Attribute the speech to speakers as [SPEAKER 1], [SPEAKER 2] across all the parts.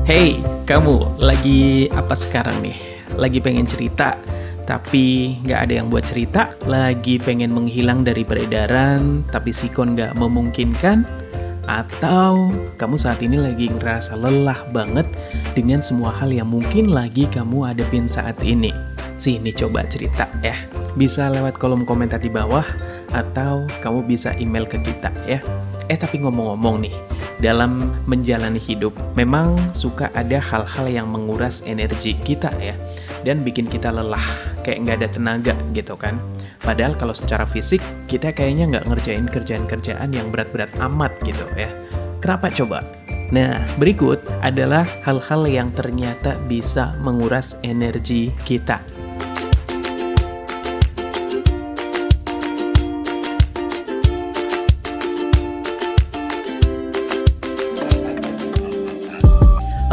[SPEAKER 1] Hey, kamu lagi apa sekarang nih? Lagi pengen cerita, tapi nggak ada yang buat cerita? Lagi pengen menghilang dari peredaran, tapi sikon nggak memungkinkan? Atau kamu saat ini lagi ngerasa lelah banget dengan semua hal yang mungkin lagi kamu hadapin saat ini? Sini coba cerita ya. Bisa lewat kolom komentar di bawah, atau kamu bisa email ke kita ya. Tapi ngomong-ngomong nih, dalam menjalani hidup, memang suka ada hal-hal yang menguras energi kita ya, dan bikin kita lelah, kayak nggak ada tenaga gitu kan. Padahal kalau secara fisik, kita kayaknya nggak ngerjain kerjaan-kerjaan yang berat-berat amat gitu ya. Kenapa coba? Nah, berikut adalah hal-hal yang ternyata bisa menguras energi kita.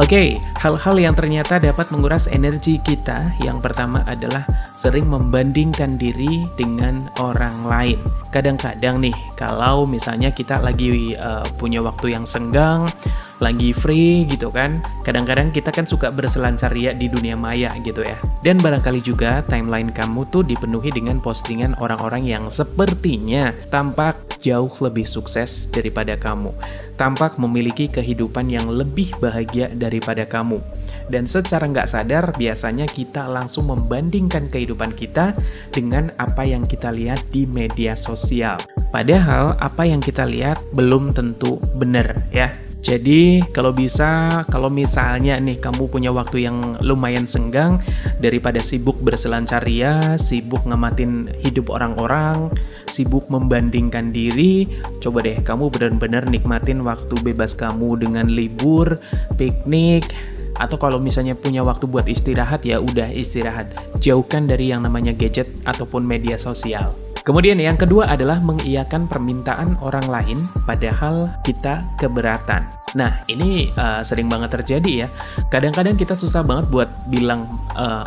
[SPEAKER 1] Oke, hal-hal yang ternyata dapat menguras energi kita. Yang pertama adalah sering membandingkan diri dengan orang lain. Kadang-kadang nih, kalau misalnya kita lagi punya waktu yang senggang, lagi free gitu kan, kadang-kadang kita kan suka berselancar ria di dunia maya gitu ya. Dan barangkali juga timeline kamu tuh dipenuhi dengan postingan orang-orang yang sepertinya tampak jauh lebih sukses daripada kamu, tampak memiliki kehidupan yang lebih bahagia daripada kamu. Dan secara nggak sadar, biasanya kita langsung membandingkan kehidupan kita dengan apa yang kita lihat di media sosial. Padahal apa yang kita lihat belum tentu benar ya. Jadi kalau misalnya nih kamu punya waktu yang lumayan senggang, daripada sibuk berselancar ria, sibuk ngamatin hidup orang-orang, sibuk membandingkan diri, coba deh kamu benar-benar nikmatin waktu bebas kamu dengan libur, piknik, atau kalau misalnya punya waktu buat istirahat, ya udah istirahat. Jauhkan dari yang namanya gadget ataupun media sosial. Kemudian yang kedua adalah mengiyakan permintaan orang lain padahal kita keberatan. Nah, ini sering banget terjadi ya. Kadang-kadang kita susah banget buat bilang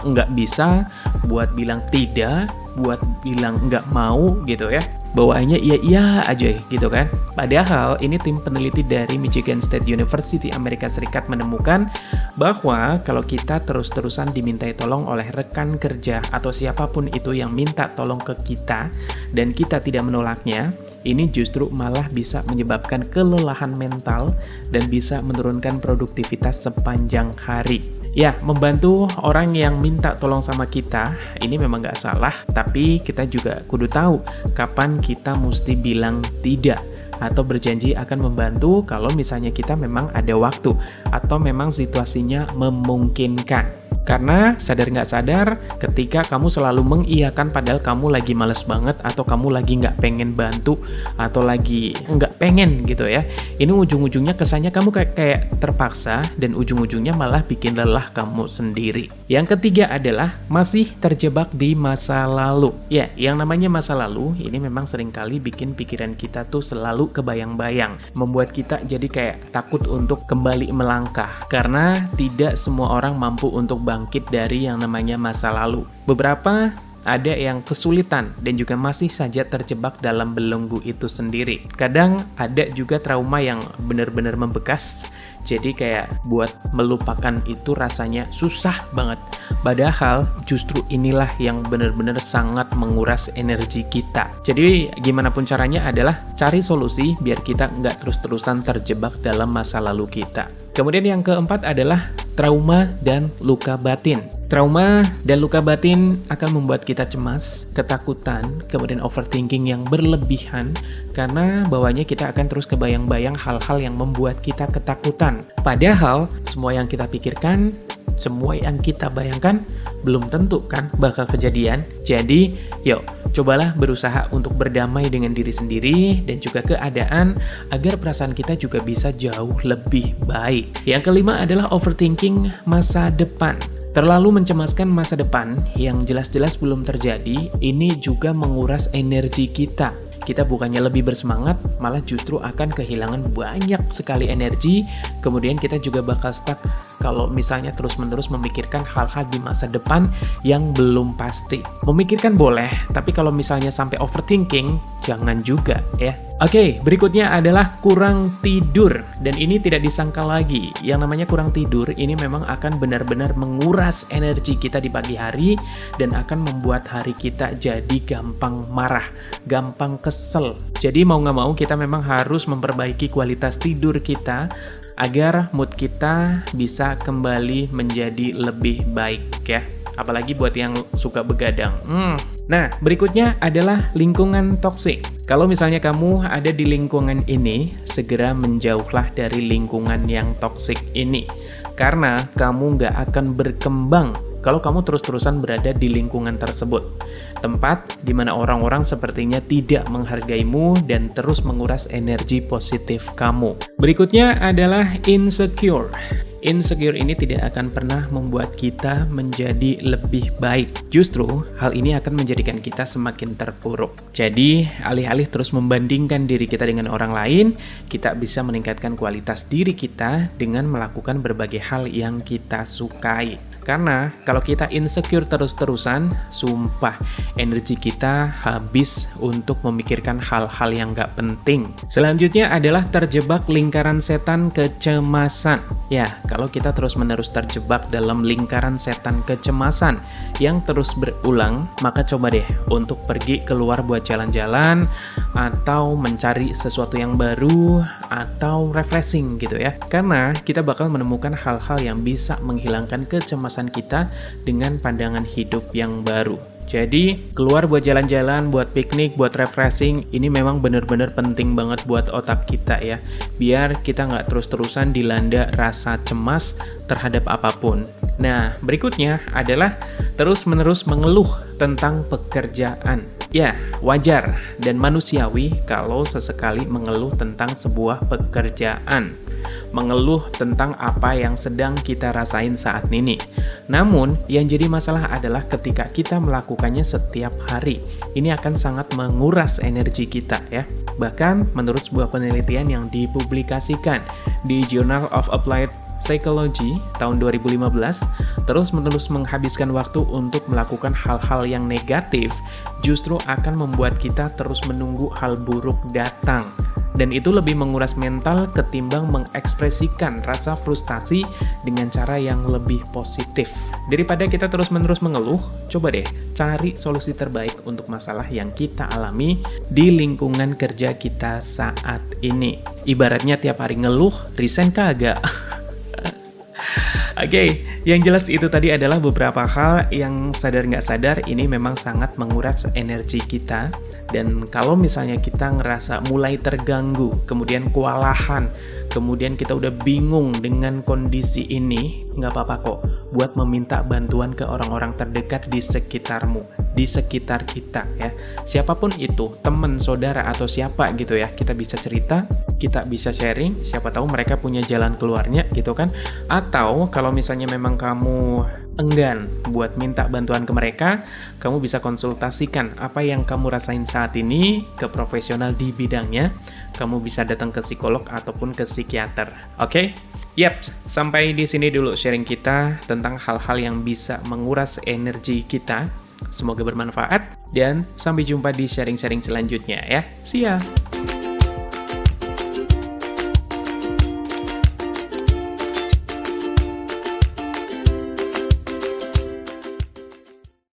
[SPEAKER 1] nggak bisa, buat bilang tidak, buat bilang nggak mau gitu ya. Bawaannya iya aja gitu kan. Padahal ini tim peneliti dari Michigan State University Amerika Serikat menemukan bahwa kalau kita terus-terusan dimintai tolong oleh rekan kerja atau siapapun itu yang minta tolong ke kita dan kita tidak menolaknya, ini justru malah bisa menyebabkan kelelahan mental dan bisa menurunkan produktivitas sepanjang hari. Ya, membantu orang yang minta tolong sama kita, ini memang nggak salah, tapi kita juga kudu tahu kapan kita mesti bilang tidak atau berjanji akan membantu kalau misalnya kita memang ada waktu atau memang situasinya memungkinkan. Karena sadar nggak sadar, ketika kamu selalu mengiyakan padahal kamu lagi males banget atau kamu lagi nggak pengen bantu atau lagi nggak pengen gitu ya, ini ujung-ujungnya kesannya kamu kayak terpaksa dan ujung-ujungnya malah bikin lelah kamu sendiri. Yang ketiga adalah masih terjebak di masa lalu. Ya, yang namanya masa lalu ini memang seringkali bikin pikiran kita tuh selalu kebayang-bayang, membuat kita jadi kayak takut untuk kembali melangkah karena tidak semua orang mampu untuk bangkit dari yang namanya masa lalu. Beberapa ada yang kesulitan dan juga masih saja terjebak dalam belenggu itu sendiri. Kadang ada juga trauma yang benar-benar membekas, jadi kayak buat melupakan itu rasanya susah banget. Padahal justru inilah yang benar-benar sangat menguras energi kita. Jadi gimana pun caranya adalah cari solusi biar kita nggak terus-terusan terjebak dalam masa lalu kita. Kemudian yang keempat adalah trauma dan luka batin. Trauma dan luka batin akan membuat kita cemas, ketakutan, kemudian overthinking yang berlebihan karena bawahnya kita akan terus kebayang-bayang hal-hal yang membuat kita ketakutan. Padahal semua yang kita pikirkan, semua yang kita bayangkan belum tentu kan bakal kejadian. Jadi, yuk cobalah berusaha untuk berdamai dengan diri sendiri dan juga keadaan agar perasaan kita juga bisa jauh lebih baik. Yang kelima adalah overthinking masa depan. Terlalu mencemaskan masa depan yang jelas-jelas belum terjadi, ini juga menguras energi kita. kita bukannya lebih bersemangat, malah justru akan kehilangan banyak sekali energi. Kemudian kita juga bakal stuck kalau misalnya terus-menerus memikirkan hal-hal di masa depan yang belum pasti. Memikirkan boleh, tapi kalau misalnya sampai overthinking, jangan juga ya. Oke, berikutnya adalah kurang tidur. Dan ini tidak disangka lagi. Yang namanya kurang tidur, ini memang akan benar-benar menguras energi kita di pagi hari dan akan membuat hari kita jadi gampang marah, gampang kesel. Jadi mau nggak mau kita memang harus memperbaiki kualitas tidur kita agar mood kita bisa kembali menjadi lebih baik ya. Apalagi buat yang suka begadang. Nah, berikutnya adalah lingkungan toksik. Kalau misalnya kamu ada di lingkungan ini, segera menjauhlah dari lingkungan yang toksik ini. Karena kamu nggak akan berkembang kalau kamu terus-terusan berada di lingkungan tersebut. Tempat di mana orang-orang sepertinya tidak menghargaimu dan terus menguras energi positif kamu. Berikutnya adalah insecure. Insecure ini tidak akan pernah membuat kita menjadi lebih baik. Justru, hal ini akan menjadikan kita semakin terpuruk. Jadi, alih-alih terus membandingkan diri kita dengan orang lain, kita bisa meningkatkan kualitas diri kita dengan melakukan berbagai hal yang kita sukai. Karena kalau kita insecure terus-terusan, sumpah, energi kita habis untuk memikirkan hal-hal yang gak penting. Selanjutnya adalah terjebak lingkaran setan kecemasan. Ya, kalau kita terus-menerus terjebak dalam lingkaran setan kecemasan yang terus berulang, maka coba deh untuk pergi keluar buat jalan-jalan, atau mencari sesuatu yang baru, atau refreshing gitu ya. Karena kita bakal menemukan hal-hal yang bisa menghilangkan kecemasan kita dengan pandangan hidup yang baru. Jadi, keluar buat jalan-jalan, buat piknik, buat refreshing, ini memang benar-benar penting banget buat otak kita ya. Biar kita nggak terus-terusan dilanda rasa cemas terhadap apapun. Nah, berikutnya adalah terus-menerus mengeluh tentang pekerjaan. Ya, wajar dan manusiawi kalau sesekali mengeluh tentang sebuah pekerjaan. Mengeluh tentang apa yang sedang kita rasain saat ini. Namun, yang jadi masalah adalah ketika kita melakukannya setiap hari. Ini akan sangat menguras energi kita ya. Bahkan, menurut sebuah penelitian yang dipublikasikan di Journal of Applied Psychology tahun 2015, terus-menerus menghabiskan waktu untuk melakukan hal-hal yang negatif justru akan membuat kita terus menunggu hal buruk datang. Dan itu lebih menguras mental ketimbang mengekspresikan rasa frustasi dengan cara yang lebih positif. Daripada kita terus-menerus mengeluh, coba deh cari solusi terbaik untuk masalah yang kita alami di lingkungan kerja kita saat ini. Ibaratnya tiap hari ngeluh, resign kagak? Oke, yang jelas itu tadi adalah beberapa hal yang sadar nggak sadar ini memang sangat menguras energi kita. Dan kalau misalnya kita ngerasa mulai terganggu, kemudian kewalahan, kemudian kita udah bingung dengan kondisi ini, nggak apa-apa kok buat meminta bantuan ke orang-orang terdekat di sekitarmu, di sekitar kita ya. Siapapun itu, teman, saudara, atau siapa gitu ya, kita bisa cerita, kita bisa sharing, siapa tahu mereka punya jalan keluarnya gitu kan. Atau kalau misalnya memang kamu enggan buat minta bantuan ke mereka, kamu bisa konsultasikan apa yang kamu rasain saat ini ke profesional di bidangnya. Kamu bisa datang ke psikolog ataupun ke psikiater. Oke? Yap, sampai di sini dulu sharing kita tentang hal-hal yang bisa menguras energi kita. Semoga bermanfaat dan sampai jumpa di sharing-sharing selanjutnya ya. See ya!